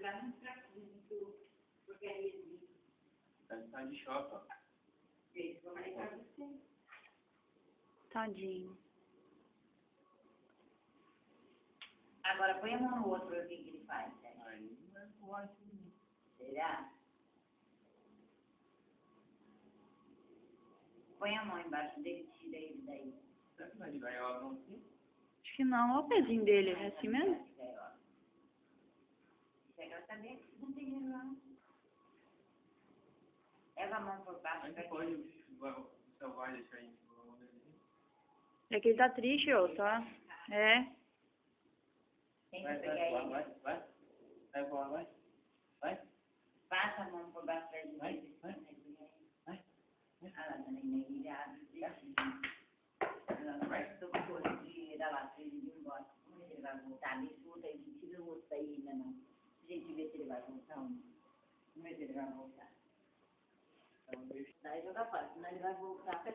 jogar muito fraquinho, muito porcariazinho. Tá de choque, ó. Isso, vou marcar você. Tadinho. Agora põe a mão no outro, ver o que ele faz. Né? Aí não é forte. Será? Põe a mão embaixo dele e tira ele daí. Será que vai de gaiola não assim? Acho que não. Olha o pezinho dele. É assim mesmo? Chega a saber que não tem dinheiro lá. Leva a mão por baixo. A gente pode, o seu vai deixar a gente com a mão dele. É que ele tá triste, ó, tá? É. Tenta Vai, pegar vai, ele. vai. Vai, vai. Vai. Passa a mão por baixo dele. Vai. Ah, lá também, ele abre o dedinho. Ela não vai ser coisa de dar lá, ele ir embora. Como é que ele vai voltar? Me escuta, ele tira o outro daí ainda não. A gente vê se ele vai voltar ou não. Vamos ver se ele vai voltar. Daí joga fora, senão ele vai voltar pra